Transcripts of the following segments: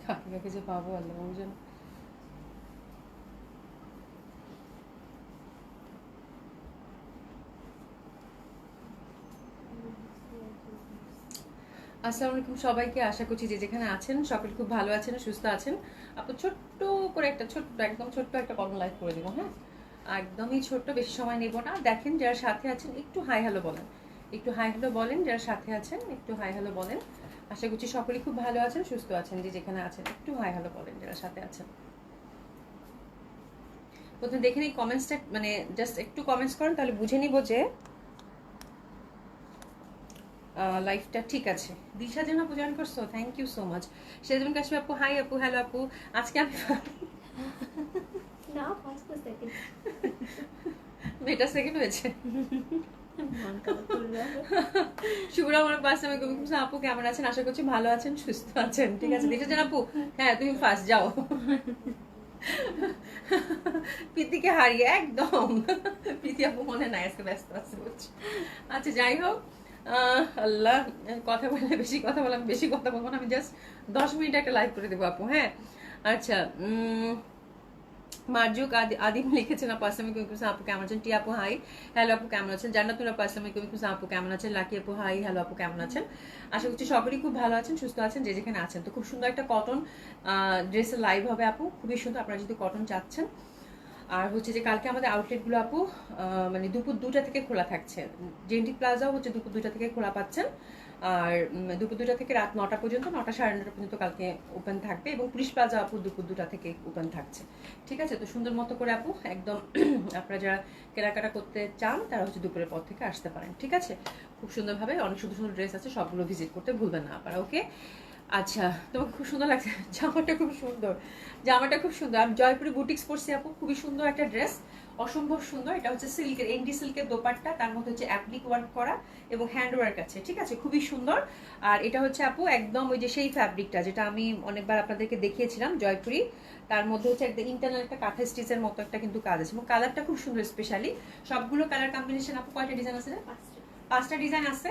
কাকে কাকে যে পাবো আল্লাহ বুঝেন। আসসালামু আলাইকুম সবাইকে, আশা করছি যে যেখানে আছেন সকলে খুব ভালো আছেন, সুস্থ আছেন। আপু ছোট্ট করে একটা ছোট্ট একদম ছোট্ট একটা কর্ম লাইভ করে দেবো, হ্যাঁ একদমই ছোট্ট, বেশি সময় নেব না। দেখেন যারা সাথে আছেন একটু হাই হ্যালো বলেন, একটু হাই হ্যালো বলেন, যারা সাথে আছেন একটু হাই হ্যালো বলেন। আশা করছি সকলে খুব ভালো আছেন, সুস্থ আছেন, যে যেখানে আছেন একটু হাই হ্যালো বলেন যারা সাথে আছেন। প্রথমে দেখে নিই কমেন্টসটা, মানে জাস্ট একটু কমেন্টস করেন তাহলে বুঝে নিব যে লাইফটা ঠিক আছে। দিশা যেন আপু জয়েন করছো, থ্যাংক ইউ সো মাচ। সেজন্য কাশ্মীর আপু হাই, আপু হ্যালো আপু। আজকে আমি না ফার্স্ট সেকেন্ড এটা সেকেন্ড হয়েছে। শুভরা আমার পাশে আমি আপু কেমন আছেন, আশা করছি ভালো আছেন, সুস্থ আছেন, ঠিক আছে। দিশা যেন আপু হ্যাঁ তুমি ফার্স্ট যাও। প্রীতিকে হারিয়ে একদম, প্রীতি আপু মনে নাই আজকে ব্যস্ত আছে বুঝছি। আচ্ছা যাই হোক, আল্লাহ কথা বললে বেশি কথা বললাম, বেশি কথা বলবো না, আমি জাস্ট 10 মিনিট একটা লাইভ করে দেবো আপু, হ্যাঁ। আচ্ছা মার্জুক আদিম লিখেছেন আপু আসসালামু আলাইকুম আপু কেমন আছেন। টি আপু হাই হ্যালো আপু কেমন আছেন। জান্নাতুল আপু আসসালামু আলাইকুম আপু কেমন আছেন। লাকি আপু হাই হ্যালো আপু কেমন আছেন। আশা করছি সকলেই খুব ভালো আছেন, সুস্থ আছেন, যে যেখানে আছেন। তো খুব সুন্দর একটা কটন ড্রেসের লাইভ হবে আপু, খুবই সুন্দর, আপনারা যদি কটন চাচ্ছেন। আর হচ্ছে যে কালকে আমাদের আউটলেটগুলো আপু মানে দুপুর 2টা থেকে খোলা থাকছে। জেন্টি প্লাজাও হচ্ছে দুপুর 2টা থেকে খোলা পাচ্ছেন। আর দুপুর 2টা থেকে রাত 9টা পর্যন্ত, 9টা সাড়ে 9টা পর্যন্ত কালকে ওপেন থাকবে। এবং পুলিশ প্লাজা আপু দুপুর 2টা থেকে ওপেন থাকছে, ঠিক আছে। তো সুন্দর মতো করে আপু একদম আপনারা যারা কেনাকাটা করতে চান তারা হচ্ছে দুপুরের পর থেকে আসতে পারেন, ঠিক আছে। খুব সুন্দরভাবে অনেক সুন্দর সুন্দর ড্রেস আছে, সবগুলো ভিজিট করতে ভুলবেন না আপনারা, ওকে। আচ্ছা তোমাকে খুব সুন্দর লাগছে, জামাটা খুব সুন্দর, জামাটা খুব সুন্দর। আমি জয়পুরি বুটিক্স পরছি আপু, খুবই সুন্দর একটা ড্রেস, অসম্ভব সুন্দর। এটা হচ্ছে সিল্কের, এনডি সিল্কের দোপাট্টা, তার মধ্যে হচ্ছে অ্যাপ্লিক ওয়ার্ক করা এবং হ্যান্ড ওয়ার্ক আছে, ঠিক আছে, খুবই সুন্দর। আর এটা হচ্ছে আপু একদম ওই যে সেই ফ্যাব্রিকটা যেটা আমি অনেকবার আপনাদেরকে দেখিয়েছিলাম জয়পুরি, তার মধ্যে হচ্ছে একদম ইন্টারনাল একটা কাঁথা স্টিচের মতো একটা কিন্তু কাজ আছে, এবং কালারটা খুব সুন্দর স্পেশালি। সবগুলো কালার কম্বিনেশন আপু কয়টা ডিজাইন আছে না, 5টা ডিজাইন আছে।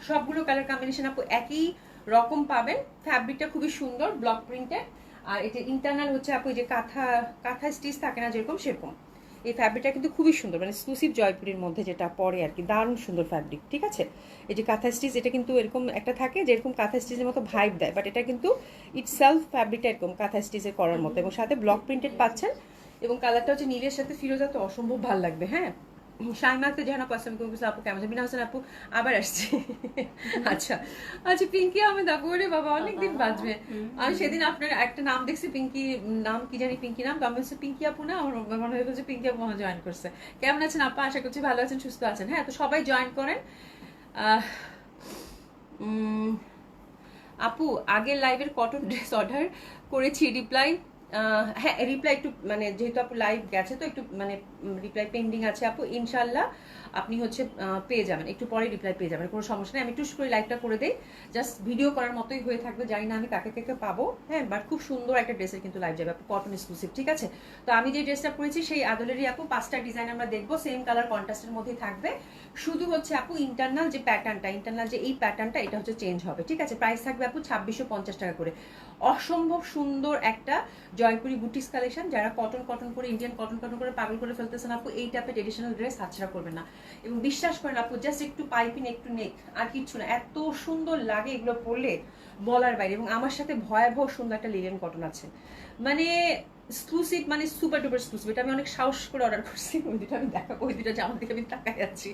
সবগুলো কালার কম্বিনেশন আপু একই রকম পাবেন। ফ্যাব্রিকটা খুবই সুন্দর, ব্লক প্রিন্টেড। আর এটা ইন্টারনাল হচ্ছে আপু যে কাঁথা কাঁথা স্টিচ থাকে না যেরকম, সেরকম। এই ফ্যাব্রিকটা কিন্তু খুবই সুন্দর, মানে এক্সক্লুসিভ জয়পুরের মধ্যে যেটা পরে আর কি, দারুণ সুন্দর ফ্যাব্রিক, ঠিক আছে। এই যে কাঁথা স্টিচ, এটা কিন্তু এরকম একটা থাকে যেরকম কাঁথা স্টিচের মতো ভাইব দেয়, বাট এটা কিন্তু ইটসেলফ ফ্যাব্রিকটা এরকম কাঁথা স্টিচের করার মতো, এবং সাথে ব্লক প্রিন্টেড পাচ্ছেন। এবং কালারটা হচ্ছে নীলের সাথে ফিরোজা, তো অসম্ভব ভালো লাগবে, হ্যাঁ। শাইমাকে যেন পছন্দ করবো আপু কেমন, বিনা হোসেন আপু আবার আসছে। আচ্ছা আচ্ছা পিঙ্কি আহমেদ আপু, রে বাবা অনেকদিন বাঁচবে। আমি সেদিন আপনার একটা নাম দেখছি, পিঙ্কি নাম কি জানি, পিঙ্কি নাম, তো আমি হচ্ছে পিঙ্কি আপু না, আমার মনে হয়েছে পিঙ্কি আপু মনে জয়েন করছে। কেমন আছেন আপা, আশা করছি ভালো আছেন, সুস্থ আছেন, হ্যাঁ। তো সবাই জয়েন করেন। আপু আগের লাইভের কটন ড্রেস অর্ডার করেছি, রিপ্লাই হ্যাঁ রিপ্লাই একটু মানে যেহেতু আপু লাইভ গেছে তো একটু মানে রিপ্লাই পেন্ডিং আছে আপু, ইনশাল্লাহ আপনি হচ্ছে পেয়ে যাবেন, একটু পরে রিপ্লাই পেয়ে যাবেন, কোনো সমস্যা নেই। আমি একটু করে লাইভটা করে দিই, জাস্ট ভিডিও করার মতোই হয়ে থাকবে, জানি না আমি কাকে কাকে পাবো, হ্যাঁ। বাট খুব সুন্দর একটা ড্রেসের কিন্তু লাইভ যাবে আপু, কটন এক্সক্লুসিভ, ঠিক আছে। তো আমি যে ড্রেসটা পরেছি সেই আদলেরই আপু 5টা ডিজাইন আমরা দেখবো, সেম কালার কন্ট্রাস্টের মধ্যেই থাকবে। শুধু হচ্ছে আপু ইন্টারনাল যে প্যাটার্নটা, ইন্টারনাল যে এই প্যাটার্নটা, এটা হচ্ছে চেঞ্জ হবে, ঠিক আছে। প্রাইস থাকবে আপু 2650 টাকা করে। অসম্ভব সুন্দর একটা জয়পুরি বুটিক্স কালেকশন, যারা কটন কটন করে ইন্ডিয়ান কটন কটন করে পাগল করে ফেলতেছেন আপু, এই টাইপের ট্রেডিশনাল ড্রেস হাতছাড়া করবেন না। এবং বিশ্বাস করেন আপু, জাস্ট একটু পাইপিং একটু নেক আর কিচ্ছু না, এত সুন্দর লাগে এগুলো পরলে বলার বাইরে। এবং আমার সাথে ভয়াবহ সুন্দর একটা লিলেন কটন আছে, মানে এক্সক্লুসিভ, মানে সুপার ডুপার এক্সক্লুসিভ। এটা আমি অনেক সাহস করে অর্ডার করছি, ওই দুটো আমি দেখাবো, ওই দুটো জামা দিকে আমি তাকাই যাচ্ছি,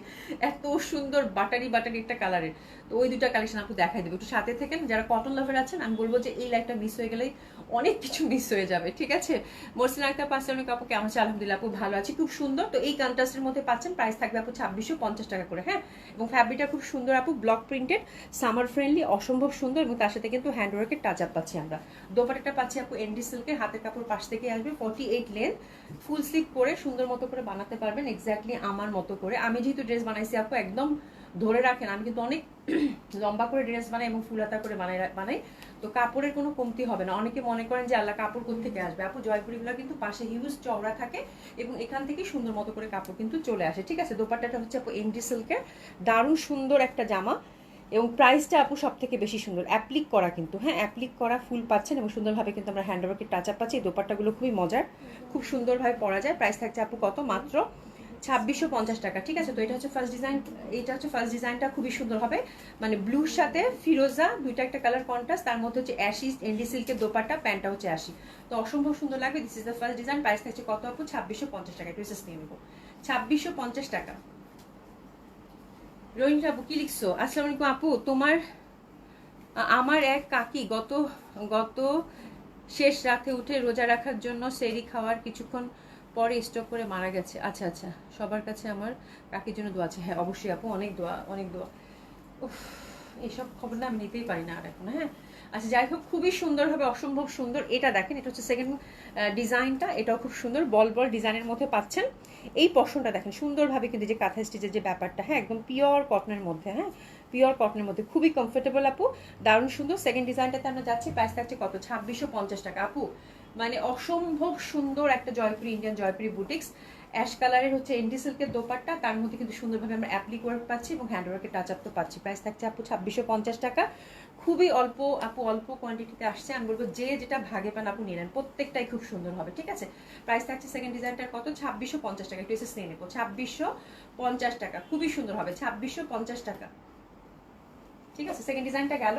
এত সুন্দর বাটারি বাটারি একটা কালারের। তো ওই দুটা কালেকশন আপু দেখাই দেবো, একটু সাথে থেকেন। যারা কটন লাভার আছেন আমি বলবো যে এই লাইফটা মিস হয়ে গেলেই অনেক কিছু মিস হয়ে যাবে, ঠিক আছে। মরসিন আক্তার পাঁচলামিক আপু কেমন আছে, আলহামদুলিল্লাহ আপু ভালো আছি, খুব সুন্দর। তো এই কন্ট্রাস্টের মধ্যে পাচ্ছেন, প্রাইস থাকবে আপু 2650 টাকা করে, হ্যাঁ। এবং ফ্যাব্রিকটা খুব সুন্দর আপু, ব্লক প্রিন্টেড, সামার ফ্রেন্ডলি, অসম্ভব সুন্দর। এবং তার সাথে কিন্তু হ্যান্ডওয়ার্কের টাচ আপ পাচ্ছি আমরা। দোপাট্টাটা পাচ্ছি আপু এনডি সিল্কের, হাতের কাপড় পাশ থেকে আসবে, 48 লেন্থ, ফুল স্লিভ করে সুন্দর মতো করে বানাতে পারবেন, এক্স্যাক্টলি আমার মতো করে। আমি যেহেতু ড্রেস বানাইছি আপু, একদম ধরে রাখেন, আমি কিন্তু অনেক লম্বা করে ড্রেস বানাই এবং ফুল হাতা করে বানাই, তো কাপড়ের কোনো কমতি হবে না। অনেকে মনে করেন যে আল্লাহ কাপড় কোত্থেকে আসবে, আপু জয়পুরিগুলো কিন্তু পাশে হিউজ চওড়া থাকে এবং এখান থেকে সুন্দর মতো করে কাপড় কিন্তু চলে আসে, ঠিক আছে। দোপাট্টাটা হচ্ছে আপু এমডি সিল্কের, দারুণ সুন্দর একটা জামা। এবং প্রাইসটা আপু সব থেকে বেশি সুন্দর, অ্যাপ্লিক করা কিন্তু, হ্যাঁ অ্যাপ্লিক করা ফুল পাচ্ছেন এবং সুন্দরভাবে কিন্তু আমরা হ্যান্ডওয়ার্কের টাচ আপ পাচ্ছি। এই দোপাট্টাগুলো খুবই মজার, খুব সুন্দরভাবে পরা যায়। প্রাইস থাকছে আপু কত, মাত্র 2650 টাকা। ঠিক আছে, তো এটা হচ্ছে ফার্স্ট ডিজাইন, এটা হচ্ছে ফার্স্ট ডিজাইনটা খুবই সুন্দর হবে, মানে ব্লুর সাথে ফিরোজা দুইটা একটা কালার কন্ট্রাস্ট, তার মধ্যে হচ্ছে অ্যাশি এন্ডি সিল্কের দোপাট্টা, প্যান্টটা হচ্ছে অ্যাশি, তো অসম্ভব সুন্দর লাগবে। This is the first design. Price থাকছে কত আপু, 2650 টাকা। একটু নিয়ে নেবো 2650 টাকা। রোহিণ আপু কি লিখছো? আসসালামু আলাইকুম আপু, আমার এক কাকি গত গত শেষ রাতে উঠে রোজা রাখার জন্য সেরি খাওয়ার কিছুক্ষণ পরে স্টক করে মারা গেছে। আচ্ছা আচ্ছা, সবার কাছে আমার কাকির জন্য দোয়া আছে। হ্যাঁ অবশ্যই আপু, অনেক দোয়া অনেক দোয়া। উফ, এইসব খবর না আমি নিতেই পারি না আর এখন। হ্যাঁ আচ্ছা, যাই হোক খুবই সুন্দর হবে, অসম্ভব সুন্দর। এটা দেখেন, এটা হচ্ছে সেকেন্ড ডিজাইনটা, এটাও খুব সুন্দর, বল বল ডিজাইনের মধ্যে পাচ্ছেন। এই পশনটা দেখেন সুন্দরভাবে কিন্তু, যে কাঁথা স্টিচের যে ব্যাপারটা, হ্যাঁ একদম পিওর কটনের মধ্যে, হ্যাঁ পিওর কটনের মধ্যে খুবই কমফোর্টেবল আপু, দারুণ সুন্দর। সেকেন্ড ডিজাইনটাতে আমরা যাচ্ছি, প্রাইস থাকছে কত, 2650 টাকা আপু। মানে অসম্ভব সুন্দর একটা Jaipuri, Indian Jaipuri boutiques, ash কালারের হচ্ছে এন্ডি সিল্কের দোপাট্টা, তার মধ্যে কিন্তু সুন্দরভাবে আমরা অ্যাপ্লিক ওয়ার্ক পাচ্ছি এবং হ্যান্ডওয়ার্কের টাচ আপ তো পাচ্ছি। প্রাইস থাকছে আপু 2650 টাকা। খুবই অল্প আপু, অল্প কোয়ান্টিটিতে আসছে। আমি বলবো যে যেটা ভাগে পান আপু নিলেন, প্রত্যেকটাই খুব সুন্দর হবে। ঠিক আছে, প্রাইস থাকছে সেকেন্ড ডিজাইনটার কত, 2650 টাকা। একটু এসে নিয়ে নেবো 2650 টাকা, খুবই সুন্দর হবে 2650 টাকা। ঠিক আছে, সেকেন্ড ডিজাইনটা গেল।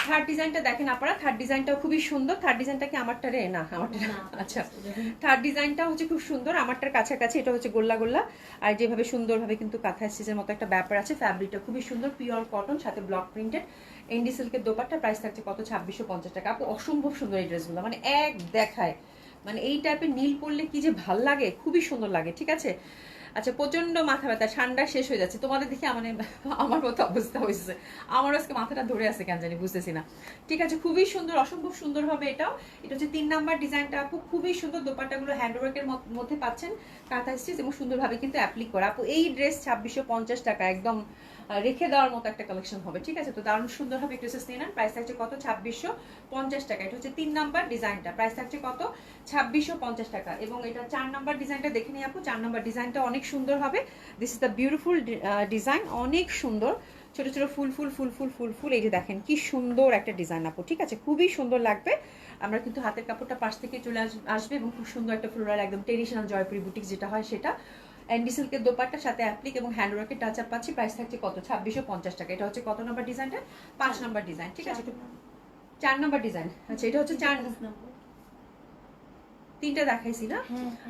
থার্ড ডিজাইনটা দেখেন আপনারা, থার্ড ডিজাইনটাও খুবই সুন্দর। থার্ড ডিজাইনটা কি আমারটা রে, না আমারটা না, আচ্ছা থার্ড ডিজাইনটা হচ্ছে খুব সুন্দর, আমারটার কাছাকাছি। এটা হচ্ছে গোল্লা গোল্লা, আর যেভাবে সুন্দরভাবে কিন্তু কাঁথা স্টিচের মতো একটা ব্যাপার আছে। ফ্যাব্রিকটা খুবই সুন্দর, পিওর কটন, সাথে ব্লক প্রিন্টেড এন্ডি সিল্কের দোপাট্টা। প্রাইস থাকছে কত, 2650 টাকা আপু। অসম্ভব সুন্দর এই ড্রেসগুলো, মানে এক দেখায়, মানে এই টাইপের নীল পরলে কি যে ভাল লাগে, খুবই সুন্দর লাগে। ঠিক আছে, আচ্ছা প্রচন্ড মাথা ব্যথা, ঠান্ডা শেষ হয়ে যাচ্ছে, তোমাদের দেখে আমার মতো অবস্থা হয়েছে। আমার আজকে মাথাটা ধরে আছে কেন জানি, বুঝতেছি না। ঠিক আছে, খুবই সুন্দর, অসম্ভব সুন্দর হবে এটাও। এটা হচ্ছে 3 নাম্বার ডিজাইনটা আপু, খুবই সুন্দর। দোপাট্টাগুলো হ্যান্ডওয়ার্কের মধ্যে পাচ্ছেন, কাঁথা স্টিচ এবং সুন্দরভাবে কিন্তু অ্যাপ্লিক করা আপু। এই ড্রেস 2650 টাকা, একদম রেখে দেওয়ার মতো একটা কালেকশন হবে। ঠিক আছে, তো দারুণ সুন্দর হবে, একটু নিয়ে নেন। প্রাইস থাকছে কত, 2650 টাকা। এটা হচ্ছে 3 নাম্বার ডিজাইনটা, প্রাইস থাকছে কত, 2650 টাকা। এবং এটা 4 নাম্বার ডিজাইনটা দেখে নিই আপু। 4 নাম্বার ডিজাইনটা অনেক সুন্দর হবে। This is the beautiful design, অনেক সুন্দর, ছোট ছোট ফুল ফুল ফুল ফুল ফুল ফুল। এই যে দেখেন কি সুন্দর একটা ডিজাইন আপু। ঠিক আছে, খুবই সুন্দর লাগবে। আমরা কিন্তু হাতের কাপড়টা পাশ থেকে চলে আসবে এবং খুব সুন্দর একটা ফ্লোরাল, একদম ট্রেডিশনাল জয়পুরি বুটিক যেটা হয় সেটা, এন্ডি সিল্কের দোপাট্টার সাথে অ্যাপ্লিক এবং হ্যান্ডওয়ার্কের টাচ আপ পাচ্ছি। প্রাইস থাকছে কত, 2650 টাকা। এটা হচ্ছে কত নাম্বার ডিজাইনটা, 5 নাম্বার ডিজাইন। ঠিক আছে, 4 নাম্বার ডিজাইন। আচ্ছা এটা হচ্ছে 4, 3টা দেখাইছি না?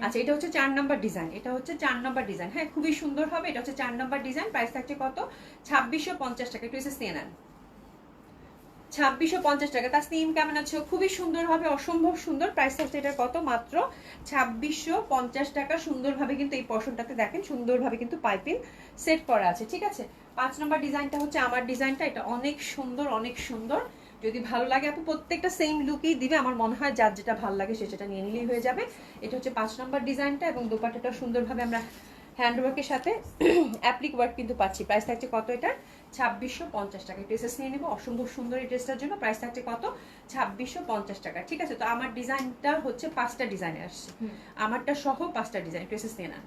আচ্ছা এটা হচ্ছে 4 নাম্বার ডিজাইন, এটা হচ্ছে 4 নাম্বার ডিজাইন। হ্যাঁ খুবই সুন্দর হবে, এটা হচ্ছে 4 নাম্বার ডিজাইন। প্রাইস থাকছে কত, 2650 টাকা। একটু এসে নিয়ে নেন 2650 টাকা। তাসনিম কেমন আছো? খুবই সুন্দর হবে, অসম্ভব সুন্দর। প্রাইস হচ্ছে এটা কত, মাত্র 2650 টাকা। সুন্দরভাবে কিন্তু এই পশনটাতে দেখেন সুন্দরভাবে কিন্তু পাইপিং সেট করা আছে। ঠিক আছে, 5 নাম্বার ডিজাইনটা হচ্ছে আমার ডিজাইনটা, এটা অনেক সুন্দর, অনেক সুন্দর। যদি ভালো লাগে আপু প্রত্যেকটা সেম লুকই দিবে, আমার মনে হয় যার যেটা ভালো লাগে সে সেটা নিয়ে নিলেই হয়ে যাবে। এটা হচ্ছে 5 নাম্বার ডিজাইনটা এবং দোপাট্টাটা সুন্দরভাবে আমরা হ্যান্ডওয়ার্কের সাথে অ্যাপ্লিক ওয়ার্ক কিন্তু পাচ্ছি। প্রাইস থাকছে কত, এটা 2650 টাকা। ড্রেসেস নিয়ে নেবো, অসম্ভব সুন্দর এই ড্রেসটার জন্য। প্রাইস থাকছে কত, 2650 টাকা। ঠিক আছে, তো আমার ডিজাইনটা হচ্ছে 5টা ডিজাইনে আসছে, আমারটা সহ 5টা ডিজাইন। ড্রেসেস নিয়ে নেন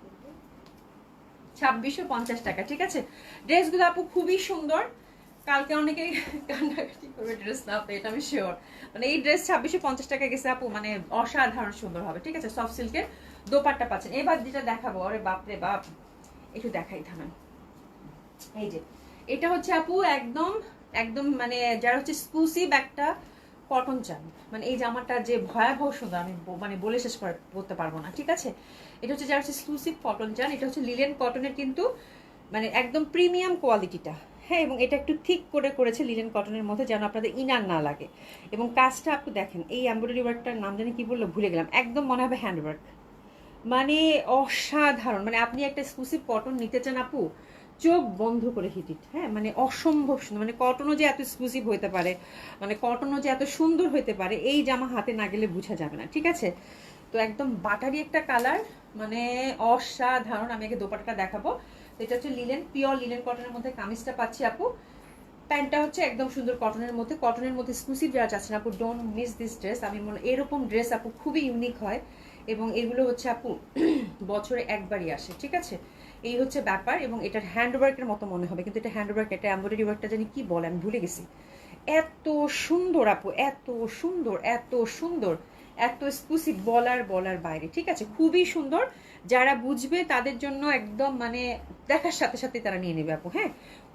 2650 টাকা। ঠিক আছে, ড্রেসগুলো আপু খুবই সুন্দর। কালকে অনেকে কান্নাকাটি করবে ড্রেস না, তো এটা আমি শিওর। মানে এই ড্রেস 2650 টাকা গেছে আপু, মানে অসাধারণ সুন্দর হবে। ঠিক আছে, সফট সিল্কের দোপাট্টা পাচ্ছেন। এবার যেটা দেখাবো, আরে বাপরে বাপ, একটু দেখাই থামেন। এই যে এটা হচ্ছে আপু একদম একদম মানে যারা হচ্ছে এক্সক্লুসিভ একটা কটন চান, মানে এই জামাটা যে ভয়াবহ সুন্দর, আমি মানে বলে শেষ করতে পারবো না। ঠিক আছে, এটা হচ্ছে যারা হচ্ছে এক্সক্লুসিভ কটন চান, এটা হচ্ছে লিলেন কটনের কিন্তু মানে একদম প্রিমিয়াম কোয়ালিটিটা। হ্যাঁ, এবং এটা একটু ঠিক করে করেছে লিলেন কটনের মধ্যে, যেন আপনাদের ইনার না লাগে। এবং কাজটা আপনি দেখেন, এই এমব্রয়ডারি ওয়ার্কটার নাম জানি কি বললো, ভুলে গেলাম, একদম মনে হবে হ্যান্ডওয়ার্ক, মানে অসাধারণ। মানে আপনি একটা এক্সক্লুসিভ কটন নিতে চান আপু, চোখ বন্ধ করে হিট। হ্যাঁ, মানে অসম্ভব সুন্দর। মানে কটনও যে এত এক্সক্লুসিভ হতে পারে, মানে কটনও যে এত সুন্দর হতে পারে, এই জামা হাতে না গেলে বোঝা যাবে না। ঠিক আছে, তো একদম বাটারি একটা কালার, মানে অসাধারণ। আমি আগে দোপাট্টাটা দেখাবো। এটা হচ্ছে লিলেন, পিওর লিলেন কটনের মধ্যে কামিজটা পাচ্ছি আপু। প্যান্টটা হচ্ছে একদম সুন্দর কটনের মধ্যে, কটনের মধ্যে এক্সক্লুসিভ যারা চাচ্ছেন আপু, ডোন্ট মিস দিস ড্রেস। আমি মনে এরকম ড্রেস আপু খুবই ইউনিক হয় এবং এগুলো হচ্ছে আপু বছরে একবারই আসে। ঠিক আছে, এই হচ্ছে ব্যাপার। এবং এটার হ্যান্ড ওয়ার্কের মতো মনে হবে, কিন্তু এটা হ্যান্ড ওয়ার্ক, এটা এমব্রয়ডারি ওয়ার্কটা জানি কি বলে আমি ভুলে গেছি। এত সুন্দর আপু, এত সুন্দর, এত সুন্দর, এত এক্সক্লুসিভ, বলার বাইরে। ঠিক আছে, খুবই সুন্দর। যারা বুঝবে তাদের জন্য একদম মানে দেখার সাথে সাথে তারা নিয়ে নেবে আপু। হ্যাঁ,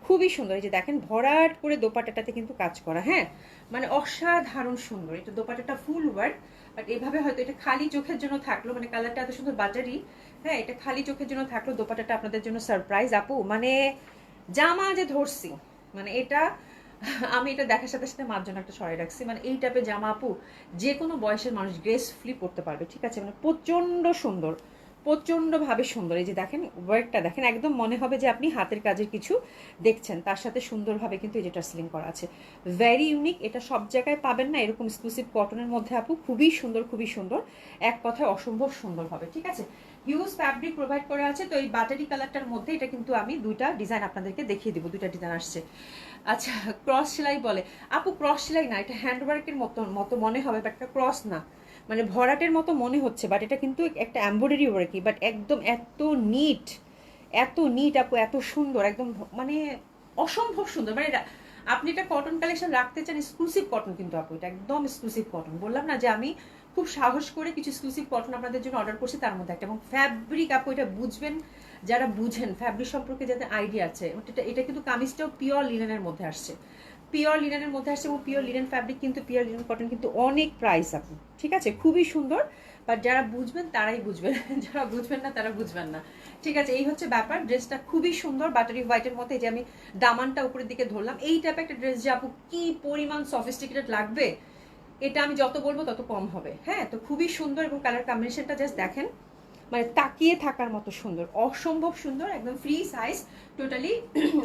খুবই সুন্দর। এই যে দেখেন ভরাট করে দোপাট্টাটাতে কিন্তু কাজ করা। হ্যাঁ, মানে অসাধারণ সুন্দর। এটা দোপাট্টাটা ফুল ওয়ার্ক, বাট এভাবে হয়তো এটা খালি চোখের জন্য থাকলো, মানে কালারটা এত সুন্দর বাটারি। হ্যাঁ, এটা খালি চোখের জন্য থাকলো, দোপাট্টাটা আপনাদের জন্য সারপ্রাইজ আপু। মানে জামা যে ধরছি, মানে এটা আমি এটা দেখার সাথে সাথে মার জন্য একটা সরাই রাখছি। মানে এই টাইপের জামা আপু যে কোনো বয়সের মানুষ গ্রেসফুলি পরতে পারবে। ঠিক আছে, মানে প্রচন্ড সুন্দর, প্রচন্ডভাবে সুন্দর। এই যে দেখেন ওয়ার্কটা দেখেন, একদম মনে হবে যে আপনি হাতের কাজের কিছু দেখছেন, তার সাথে সুন্দরভাবে কিন্তু এই যে টাসলিং করা আছে। ভেরি ইউনিক, এটা সব জায়গায় পাবেন না এরকম এক্সক্লুসিভ কটনের মধ্যে আপু। খুবই সুন্দর, খুবই সুন্দর, এক কথায় অসম্ভব সুন্দর হবে। ঠিক আছে, হিউজ ফ্যাব্রিক প্রোভাইড করা আছে। তো এই বাটারি কালারটার মধ্যে এটা কিন্তু আমি দুইটা ডিজাইন আপনাদেরকে দেখিয়ে দিব, দুইটা ডিজাইন আসছে। আচ্ছা, ক্রস সেলাই বলে আপু, ক্রস সেলাই না, এটা হ্যান্ডওয়ার্কের মতো মনে হবে, বাট এটা ক্রস না, মানে ভরাটের মতো মনে হচ্ছে, বাট এটা কিন্তু একটা এমব্রয়ডারি ওয়ার্কই, বাট একদম এত নিট, এত নিট আপু, এত সুন্দর, একদম মানে অসম্ভব সুন্দর। মানে আপনি এটা কটন কালেকশন রাখতে চান, এক্সক্লুসিভ কটন কিন্তু আপু, এটা একদম এক্সক্লুসিভ কটন। বললাম না যে আমি খুব সাহস করে কিছু এক্সক্লুসিভ কটন আপনাদের জন্য অর্ডার করছি, তার মধ্যে একটা। এবং ফ্যাব্রিক আপু, এটা বুঝবেন যারা বুঝেন ফ্যাব্রিক সম্পর্কে, যাদের আইডিয়া আছে। এটা কিন্তু কামিজটাও পিওর লিনেনের মধ্যে আসছে, পিওর লিনেনের মধ্যে আসছে। এবং পিওর লিনেন ফ্যাব্রিক কিন্তু, পিওর লিনেন কটন কিন্তু অনেক প্রাইস আপু। ঠিক আছে, খুবই সুন্দর, বাট যারা বুঝবেন তারাই বুঝবেন, যারা বুঝবেন না তারা বুঝবেন না। ঠিক আছে, এই হচ্ছে ব্যাপার। ড্রেসটা খুবই সুন্দর, বাটারি হোয়াইটের মধ্যে। যে আমি দামানটা উপরের দিকে ধরলাম, এই টাইপের একটা ড্রেস যে আপু কি পরিমাণ সফিস্টিকেটেড লাগবে, এটা আমি যত বলবো তত কম হবে। হ্যাঁ, তো খুবই সুন্দর। এবং কালার কম্বিনেশনটা জাস্ট দেখেন, মানে তাকিয়ে থাকার মতো সুন্দর, অসম্ভব সুন্দর, একদম ফ্রি সাইজ টোটালি।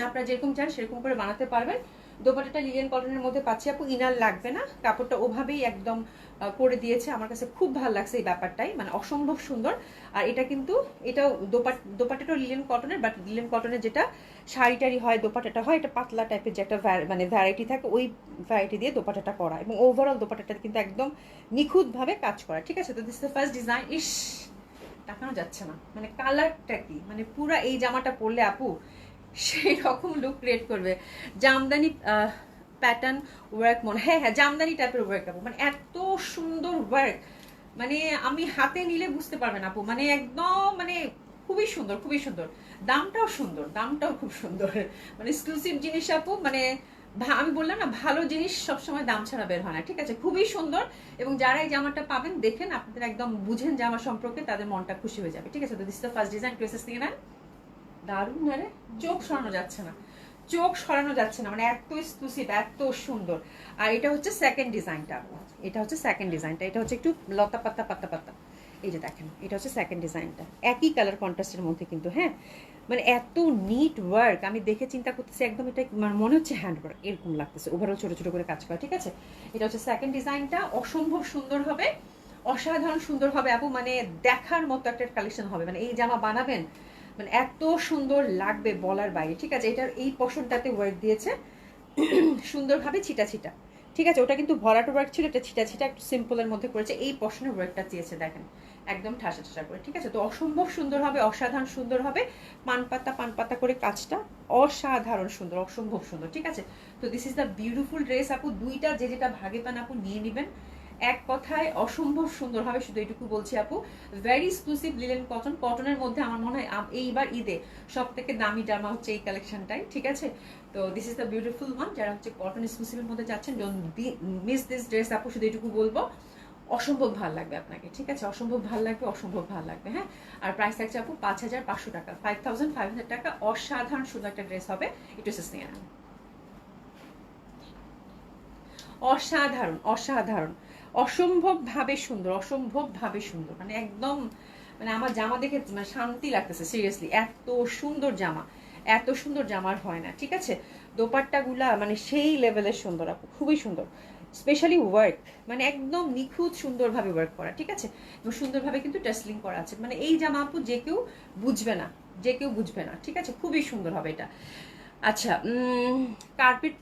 আপনারা যেরকম চান সেরকম করে বানাতে পারবেন। দোপাট্টাটা লিনেন কটনের মধ্যে পাচ্ছি আপু, ইনার লাগবে না, কাপড়টা ওভাবেই একদম করে দিয়েছে। আমার কাছে খুব ভালো লাগছে এই ব্যাপারটাই, মানে অসম্ভব সুন্দর। আর এটা কিন্তু এটাও দোপাট্টাটাও লিনেন কটনের, বাট লিনেন কটনের যেটা শাড়িটারি হয়, দোপাট্টাটা হয় এটা পাতলা টাইপের, যে একটা মানে ভ্যারাইটি থাকে, ওই ভ্যারাইটি দিয়ে দোপাট্টাটা করা। এবং ওভারঅল দোপাট্টাটা কিন্তু একদম নিখুঁতভাবে কাজ করা। ঠিক আছে, তো দিস দ্য ফার্স্ট ডিজাইন। ইস, তাকানো যাচ্ছে না, মানে কালারটা কি, মানে পুরা এই জামাটা পরলে আপু সেই রকম লুক ক্রিয়েট করবে। জামদানি প্যাটার্ন ওয়ার্ক মনে, হ্যাঁ হ্যাঁ জামদানি টাইপের ওয়ার্ক আপু, মানে এত সুন্দর ওয়ার্ক, মানে আমি হাতে নিলে বুঝতে পারবেন আপু, মানে একদম মানে খুবই সুন্দর, খুবই সুন্দর। দামটাও সুন্দর, দামটাও খুব সুন্দর, মানে এক্সক্লুসিভ জিনিস আপু। মানে আমি বললাম না, ভালো জিনিস সবসময় দাম ছাড়া বের হয় না। ঠিক আছে, খুবই সুন্দর। এবং যারা এই জামাটা পাবেন দেখেন, আপনাদের একদম বুঝেন জামা সম্পর্কে, তাদের মনটা খুশি হয়ে যাবে। ঠিক আছে, তো this the first design. Dresses নিয়ে নেন, দারুণ না রে, চোখ সরানো যাচ্ছে না, চোখ সরানো যাচ্ছে না, মানে এত এক্সক্লুসিভ, এত সুন্দর। আর এটা হচ্ছে সেকেন্ড ডিজাইনটা, এটা হচ্ছে সেকেন্ড ডিজাইনটা, এটা হচ্ছে একটু লতা পাতা পাতা পাতা। এই যে দেখেন, এটা হচ্ছে সেকেন্ড ডিজাইনটা, একই কালার কন্ট্রাস্টের মধ্যে কিন্তু। হ্যাঁ, মানে এত নিট ওয়ার্ক, আমি দেখে চিন্তা করতেছি একদম এটা মানে মনে হচ্ছে হ্যান্ড ওয়ার্ক এরকম লাগতেছে, ওভারঅল ছোট ছোট করে কাজ করা। ঠিক আছে, এটা হচ্ছে সেকেন্ড ডিজাইনটা, অসম্ভব সুন্দর হবে, অসাধারণ সুন্দর হবে আপু, মানে দেখার মতো একটা কালেকশন হবে। মানে এই জামা বানাবেন, মানে এত সুন্দর লাগবে বলার বাইরে। ঠিক আছে, এটার এই পশনটাতে ওয়ার্ক দিয়েছে সুন্দরভাবে ছিটা ছিটা। ঠিক আছে, ওটা কিন্তু ভরাট ওয়ার্ক ছিল, এটা ছিটা ছিটা একটু সিম্পলের মধ্যে করেছে। এই পশনের ওয়ার্কটা চেয়েছে দেখেন, একদম ঠাসা ঠাসা করে। ঠিক আছে, তো অসম্ভব সুন্দর হবে, অসাধারণ সুন্দর হবে। পান পাতা করে কাজটা অসাধারণ সুন্দর, অসম্ভব সুন্দর। ঠিক আছে, তো this is the beautiful dress আপু। দুইটা যে যেটা ভাগে পান আপু নিয়ে নেবেন, এক কথায় অসম্ভব সুন্দর হবে, শুধু এইটুকু বলছি আপু। ভেরি এক্সক্লুসিভ লিনেন কটন, কটনের মধ্যে আমার মনে হয় এইবার ঈদে সব থেকে দামি জামা হচ্ছে এই কালেকশনটাই। ঠিক আছে, তো this is the beautiful one. যারা হচ্ছে কটন এক্সক্লুসিভের মধ্যে যাচ্ছেন, ডোন্ট মিস দিস ড্রেস আপু, শুধু এইটুকু বলবো, অসম্ভব ভালো লাগবে আপনাকে। ঠিক আছে, অসম্ভব ভালো লাগবে, অসম্ভব ভালো লাগবে। হ্যাঁ, আর প্রাইস থাকছে আপু 5500 টাকা, 5500 টাকা। অসাধারণ সুন্দর একটা ড্রেস হবে, একটু শেষ নিয়ে নেন। অসাধারণ, অসাধারণ, অসম্ভবভাবে সুন্দর, অসম্ভবভাবে সুন্দর, মানে একদম, মানে আমার জামা দেখে মানে শান্তি লাগতেছে সিরিয়াসলি। এত সুন্দর জামা, এত সুন্দর জামার হয় না। ঠিক আছে, দোপাট্টাগুলা মানে সেই লেভেলের সুন্দর আপু, খুবই সুন্দর। স্পেশালি ওয়ার্ক, মানে একদম নিখুঁত সুন্দরভাবে ওয়ার্ক করা। ঠিক আছে, এবং সুন্দরভাবে কিন্তু টাসলিং করা আছে। মানে এই জামা আপু যে কেউ বুঝবে না, যে কেউ বুঝবে না। ঠিক আছে, খুবই সুন্দর হবে এটা। আচ্ছা, কার্পেট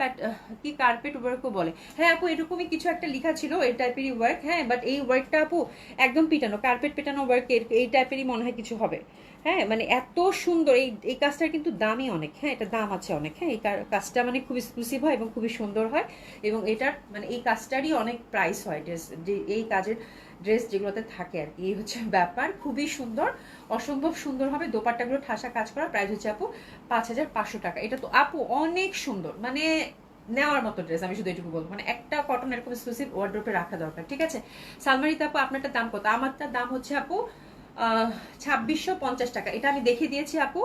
কি কার্পেট ওয়ার্কও বলে, হ্যাঁ আপু এরকমই কিছু একটা লেখা ছিল এই টাইপেরই ওয়ার্ক। হ্যাঁ, বাট এই ওয়ার্কটা আপু একদম পিটানো, কার্পেট পেটানো ওয়ার্ক এই টাইপেরই মনে হয় কিছু হবে। হ্যাঁ মানে এত সুন্দর, এই কাজটার কিন্তু দামই অনেক, হ্যাঁ এটা দাম আছে অনেক, হ্যাঁ এই কাজটা মানে খুব এক্সক্লুসিভ হয় এবং খুবই সুন্দর হয়, এবং এটার মানে এই কাজটারই অনেক প্রাইস হয় ড্রেস, যে এই কাজের ড্রেস যেগুলোতে থাকে আর কি, এই হচ্ছে ব্যাপার। খুবই সুন্দর, অসম্ভব সুন্দর হবে। দোপাট্টাগুলো ঠাসা কাজ করা, প্রাইস হচ্ছে আপু 5,500 টাকা। এটা তো আপু অনেক সুন্দর, মানে নেওয়ার মতো ড্রেস, আমি শুধু এটুকু বলবো, মানে একটা কটন এরকম এক্সক্লুসিভ ওয়ার্ড্রোপে রাখা দরকার, ঠিক আছে। সালমারিতে আপু আপনারটার দাম কত? আমারটার দাম হচ্ছে আপু 2650 টাকা। এটা আমি দেখিয়ে দিয়েছি আপু,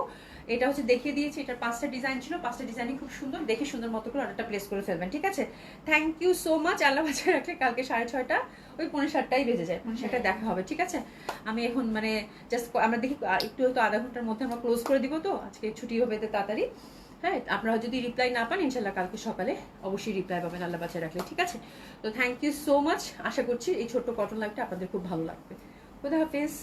এটা হচ্ছে দেখিয়ে দিয়েছি, এটার 5টা ডিজাইন ছিল, 5টা ডিজাইনই খুব সুন্দর, দেখে সুন্দর মতো করে অর্ডারটা প্লেস করে ফেলবেন, ঠিক আছে। Thank you so much. আল্লাহ বাঁচিয়ে রাখলে কালকে 6:30 ওই 5:45 বেজে যায়, 5:45 দেখা হবে, ঠিক আছে। আমি এখন মানে জাস্ট আমরা দেখি একটু হয়তো আধা ঘন্টার মধ্যে আমরা ক্লোজ করে দিব, তো আজকে ছুটি হবে এতে তাড়াতাড়ি। হ্যাঁ আপনারা যদি রিপ্লাই না পান ইনশাল্লাহ কালকে সকালে অবশ্যই রিপ্লাই পাবেন আল্লাহ বাঁচিয়ে রাখলে, ঠিক আছে। তো থ্যাংক ইউ সো মাচ। আশা করছি এই ছোট্ট কটন লাইভটা আপনাদের খুব ভালো লাগবে। খুদা হাফেজ।